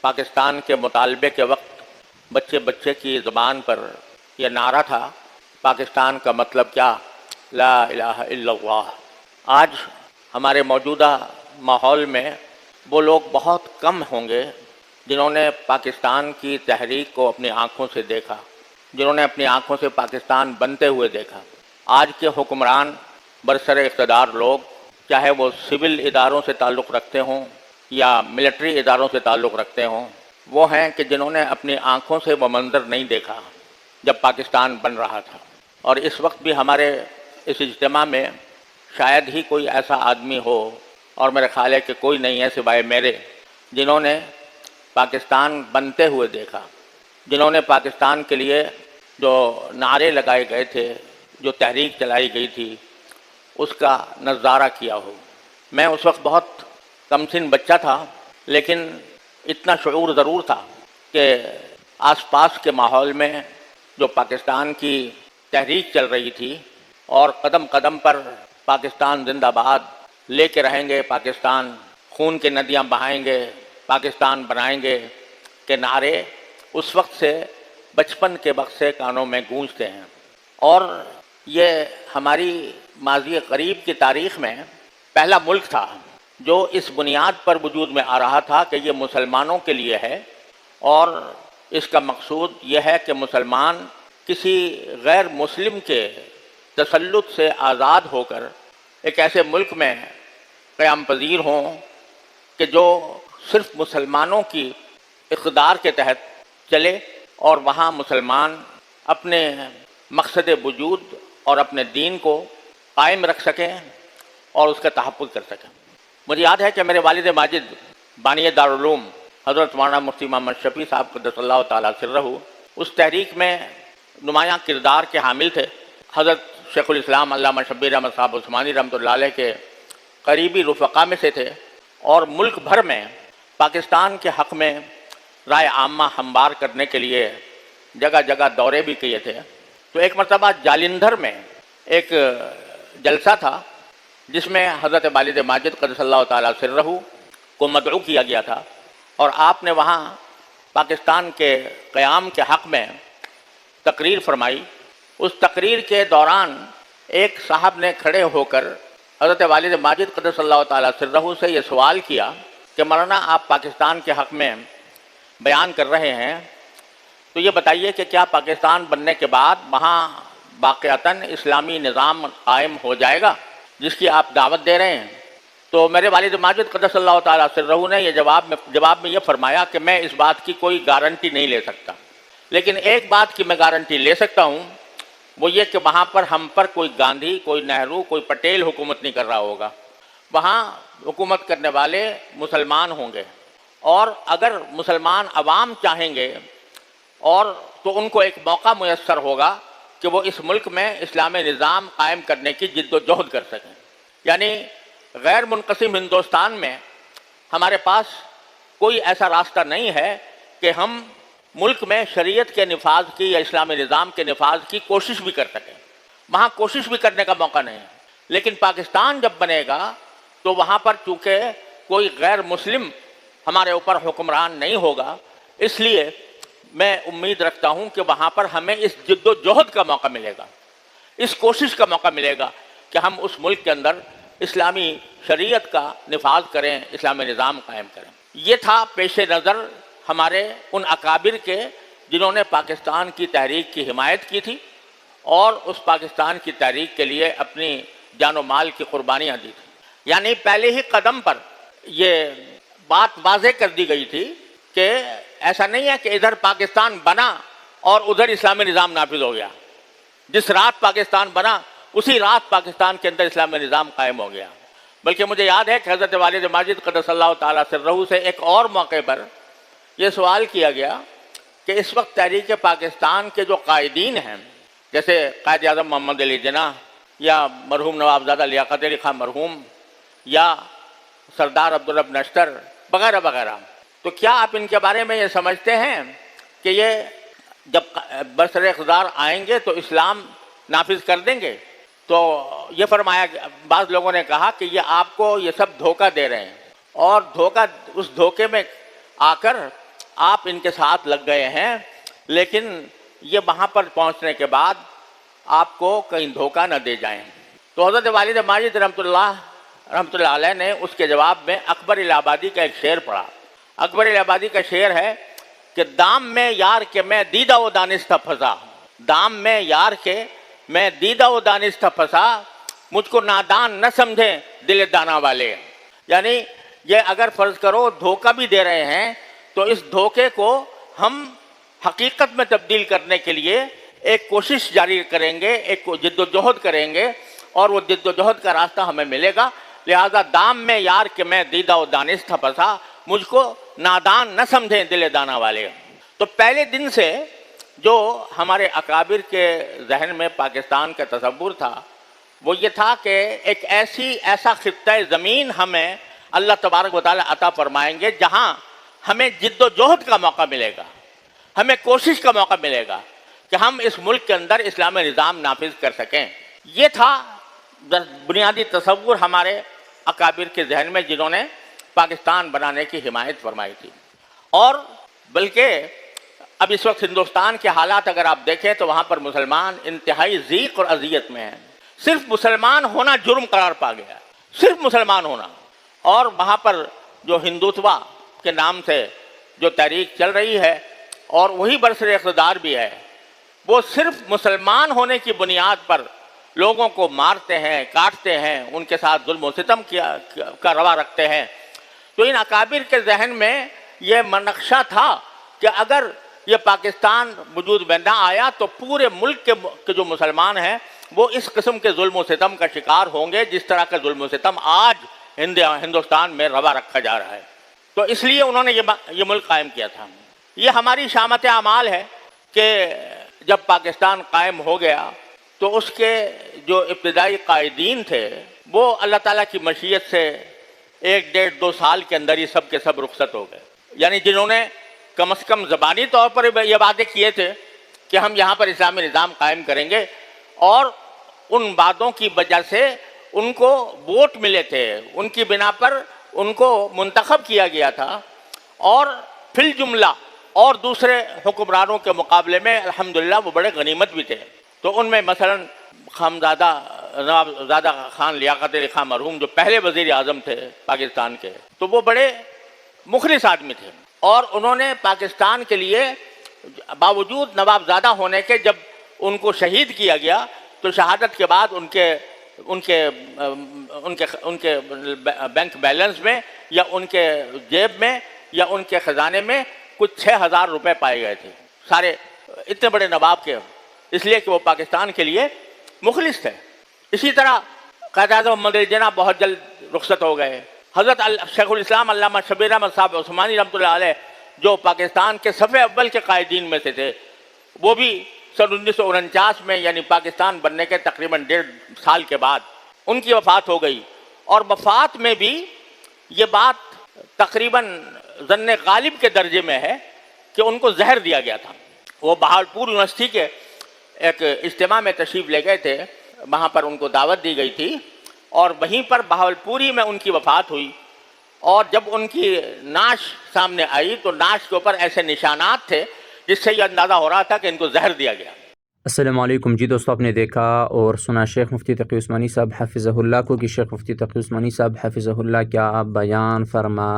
پاکستان کے مطالبے کے وقت بچے بچے کی زبان پر یہ نعرہ تھا، پاکستان کا مطلب کیا؟ لا الہ الا اللہ۔ آج ہمارے موجودہ ماحول میں وہ لوگ بہت کم ہوں گے جنہوں نے پاکستان کی تحریک کو اپنی آنکھوں سے دیکھا، جنہوں نے اپنی آنکھوں سے پاکستان بنتے ہوئے دیکھا۔ آج کے حکمران برسر اقتدار لوگ، چاہے وہ سول اداروں سے تعلق رکھتے ہوں یا ملٹری اداروں سے تعلق رکھتے ہوں، وہ ہیں کہ جنہوں نے اپنی آنکھوں سے وہ منظر نہیں دیکھا جب پاکستان بن رہا تھا۔ اور اس وقت بھی ہمارے اس اجتماع میں شاید ہی کوئی ایسا آدمی ہو، اور میرے خیال ہے کہ کوئی نہیں ہے سوائے میرے، جنہوں نے پاکستان بنتے ہوئے دیکھا، جنہوں نے پاکستان کے لیے جو نعرے لگائے گئے تھے، جو تحریک چلائی گئی تھی، اس کا نظارہ کیا ہو۔ میں اس وقت بہت کم سن بچہ تھا، لیکن اتنا شعور ضرور تھا کہ آس پاس کے ماحول میں جو پاکستان کی تحریک چل رہی تھی اور قدم قدم پر پاکستان زندہ باد، لے کے رہیں گے پاکستان، خون کے ندیاں بہائیں گے، پاکستان بنائیں گے کے نعرے اس وقت سے، بچپن کے وقت سے کانوں میں گونجتے ہیں۔ اور یہ ہماری ماضی قریب کی تاریخ میں پہلا ملک تھا جو اس بنیاد پر وجود میں آ رہا تھا کہ یہ مسلمانوں کے لیے ہے، اور اس کا مقصود یہ ہے کہ مسلمان کسی غیر مسلم کے تسلط سے آزاد ہو کر ایک ایسے ملک میں قیام پذیر ہوں کہ جو صرف مسلمانوں کی اقتدار کے تحت چلے، اور وہاں مسلمان اپنے مقصد وجود اور اپنے دین کو قائم رکھ سکیں اور اس کا تحفظ کر سکیں۔ مجھے یاد ہے کہ میرے والد ماجد بانی دارالعلوم حضرت مولانا مفتی محمد شفیع صاحب قدس اللہ تعالیٰ سرہ اس تحریک میں نمایاں کردار کے حامل تھے۔ حضرت شیخ الاسلام علامہ شبیر احمد صاحب عثمانی رحمۃ اللہ علیہ کے قریبی رفقا میں سے تھے، اور ملک بھر میں پاکستان کے حق میں رائے عامہ ہموار کرنے کے لیے جگہ جگہ دورے بھی کیے تھے۔ تو ایک مرتبہ جالندھر میں ایک جلسہ تھا جس میں حضرت والد ماجد قدس اللہ تعالیٰ سرہ کو مدعو کیا گیا تھا، اور آپ نے وہاں پاکستان کے قیام کے حق میں تقریر فرمائی۔ اس تقریر کے دوران ایک صاحب نے کھڑے ہو کر حضرت والد ماجد قدس اللہ تعالیٰ سرہ سے یہ سوال کیا کہ مولانا آپ پاکستان کے حق میں بیان کر رہے ہیں، تو یہ بتائیے کہ کیا پاکستان بننے کے بعد وہاں واقعتاً اسلامی نظام قائم ہو جائے گا جس کی آپ دعوت دے رہے ہیں؟ تو میرے والد ماجد قدس اللہ تعالیٰ سرہ نے یہ جواب میں یہ فرمایا کہ میں اس بات کی کوئی گارنٹی نہیں لے سکتا، لیکن ایک بات کی میں گارنٹی لے سکتا ہوں، وہ یہ کہ وہاں پر ہم پر کوئی گاندھی، کوئی نہرو، کوئی پٹیل حکومت نہیں کر رہا ہوگا، وہاں حکومت کرنے والے مسلمان ہوں گے، اور اگر مسلمان عوام چاہیں گے اور تو ان کو ایک موقع میسر ہوگا کہ وہ اس ملک میں اسلامی نظام قائم کرنے کی جد و جہد کر سکیں۔ یعنی غیر منقسم ہندوستان میں ہمارے پاس کوئی ایسا راستہ نہیں ہے کہ ہم ملک میں شریعت کے نفاذ کی یا اسلامی نظام کے نفاذ کی کوشش بھی کر سکیں، وہاں کوشش بھی کرنے کا موقع نہیں ہے۔ لیکن پاکستان جب بنے گا تو وہاں پر چونکہ کوئی غیر مسلم ہمارے اوپر حکمران نہیں ہوگا، اس لیے میں امید رکھتا ہوں کہ وہاں پر ہمیں اس جد و جہد کا موقع ملے گا، اس کوشش کا موقع ملے گا کہ ہم اس ملک کے اندر اسلامی شریعت کا نفاذ کریں، اسلامی نظام قائم کریں۔ یہ تھا پیش نظر ہمارے ان اکابر کے جنہوں نے پاکستان کی تحریک کی حمایت کی تھی اور اس پاکستان کی تحریک کے لیے اپنی جان و مال کی قربانیاں دی تھیں۔ یعنی پہلے ہی قدم پر یہ بات واضح کر دی گئی تھی کہ ایسا نہیں ہے کہ ادھر پاکستان بنا اور ادھر اسلامی نظام نافذ ہو گیا، جس رات پاکستان بنا اسی رات پاکستان کے اندر اسلامی نظام قائم ہو گیا، بلکہ مجھے یاد ہے کہ حضرت والد ماجد قدس اللہ تعالیٰ سرہ سے ایک اور موقع پر یہ سوال کیا گیا کہ اس وقت تحریک پاکستان کے جو قائدین ہیں، جیسے قائد اعظم محمد علی جناح یا مرحوم نوابزادہ لیاقت علی خان مرحوم یا سردار عبدالرب نشتر وغیرہ وغیرہ، تو کیا آپ ان کے بارے میں یہ سمجھتے ہیں کہ یہ جب برسر اقتدار آئیں گے تو اسلام نافذ کر دیں گے؟ تو یہ فرمایا، بعض لوگوں نے کہا کہ یہ آپ کو یہ سب دھوکہ دے رہے ہیں، اور اس دھوکے میں آ کر آپ ان کے ساتھ لگ گئے ہیں، لیکن یہ وہاں پر پہنچنے کے بعد آپ کو کہیں دھوکہ نہ دے جائیں۔ تو حضرت والد ماجد رحمۃ اللہ علیہ نے اس کے جواب میں اکبر الہ آبادی کا ایک شعر پڑھا۔ اکبر الہ آبادی کا شعر ہے کہ دام میں یار کے میں دیدہ و دانستہ پھنسا، دام میں یار کے میں دیدہ و دانستہ پھنسا، مجھ کو نادان نہ سمجھیں دل دانا والے۔ یعنی یہ اگر فرض کرو دھوکہ بھی دے رہے ہیں تو اس دھوکے کو ہم حقیقت میں تبدیل کرنے کے لیے ایک کوشش جاری کریں گے، ایک جد و جہد کریں گے، اور وہ جد و جہد کا راستہ ہمیں ملے گا۔ لہذا دام میں یار کہ میں دیدہ و دانستہ پھنسا، مجھ کو نادان نہ سمجھیں دل دانا والے۔ تو پہلے دن سے جو ہمارے اکابر کے ذہن میں پاکستان کا تصور تھا وہ یہ تھا کہ ایک ایسا خطہ زمین ہمیں اللہ تبارک و تعالیٰ عطا فرمائیں گے جہاں ہمیں جد و جہد کا موقع ملے گا، ہمیں کوشش کا موقع ملے گا کہ ہم اس ملک کے اندر اسلامی نظام نافذ کر سکیں۔ یہ تھا بنیادی تصور ہمارے اکابر کے ذہن میں جنہوں نے پاکستان بنانے کی حمایت فرمائی تھی۔ اور بلکہ اب اس وقت ہندوستان کے حالات اگر آپ دیکھیں تو وہاں پر مسلمان انتہائی ضیق اور اذیت میں ہیں۔ صرف مسلمان ہونا جرم قرار پا گیا، صرف مسلمان ہونا۔ اور وہاں پر جو ہندوتوا کے نام سے جو تحریک چل رہی ہے اور وہی برسر اقتدار بھی ہے، وہ صرف مسلمان ہونے کی بنیاد پر لوگوں کو مارتے ہیں، کاٹتے ہیں، ان کے ساتھ ظلم و ستم کا روا رکھتے ہیں۔ تو ان اکابر کے ذہن میں یہ منقشہ تھا کہ اگر یہ پاکستان وجود میں نہ آیا تو پورے ملک کے جو مسلمان ہیں وہ اس قسم کے ظلم و ستم کا شکار ہوں گے جس طرح کا ظلم و ستم آج ہندوستان میں روا رکھا جا رہا ہے۔ تو اس لیے انہوں نے یہ ملک قائم کیا تھا۔ یہ ہماری شامت اعمال ہے کہ جب پاکستان قائم ہو گیا تو اس کے جو ابتدائی قائدین تھے وہ اللہ تعالیٰ کی مشیت سے 1-1.5-2 سال کے اندر ہی سب کے سب رخصت ہو گئے۔ یعنی جنہوں نے کم از کم زبانی طور پر یہ وعدے کیے تھے کہ ہم یہاں پر اسلامی نظام قائم کریں گے، اور ان وعدوں کی وجہ سے ان کو ووٹ ملے تھے، ان کی بنا پر ان کو منتخب کیا گیا تھا، اور فی الجملہ اور دوسرے حکمرانوں کے مقابلے میں الحمدللہ وہ بڑے غنیمت بھی تھے۔ تو ان میں مثلا نواب زادہ خان لیاقت علی خان مرحوم جو پہلے وزیر اعظم تھے پاکستان کے، تو وہ بڑے مخلص آدمی تھے، اور انہوں نے پاکستان کے لیے باوجود نواب زادہ ہونے کے جب ان کو شہید کیا گیا تو شہادت کے بعد ان کے بینک بیلنس میں یا ان کے جیب میں یا ان کے خزانے میں کچھ 6,000 روپے پائے گئے تھے، سارے اتنے بڑے نواب کے، اس لیے کہ وہ پاکستان کے لیے مخلص تھے۔ اسی طرح قائد اعظم محمد علی جناح بہت جلد رخصت ہو گئے۔ حضرت شیخ الاسلام علامہ شبیر احمد صاحب عثمانی رحمۃ اللہ علیہ جو پاکستان کے صف اول کے قائدین میں سے تھے، وہ بھی سن 1949 میں یعنی پاکستان بننے کے تقریباً 1.5 سال کے بعد ان کی وفات ہو گئی۔ اور وفات میں بھی یہ بات تقریباً ظن غالب کے درجے میں ہے کہ ان کو زہر دیا گیا تھا۔ وہ بہاولپور یونیورسٹی کے ایک اجتماع میں تشریف لے گئے تھے، وہاں پر ان کو دعوت دی گئی تھی، اور وہیں پر بہاولپوری میں ان کی وفات ہوئی۔ اور جب ان کی نعش سامنے آئی تو نعش کے اوپر ایسے نشانات تھے جس سے یہ اندازہ ہو رہا تھا کہ ان کو زہر دیا گیا۔ السلام علیکم جی دوستو، آپ نے دیکھا اور سنا شیخ مفتی تقی عثمانی صاحب حفظہ اللہ کو کہ شیخ مفتی تقی عثمانی صاحب حفظہ اللہ کیا بیان فرما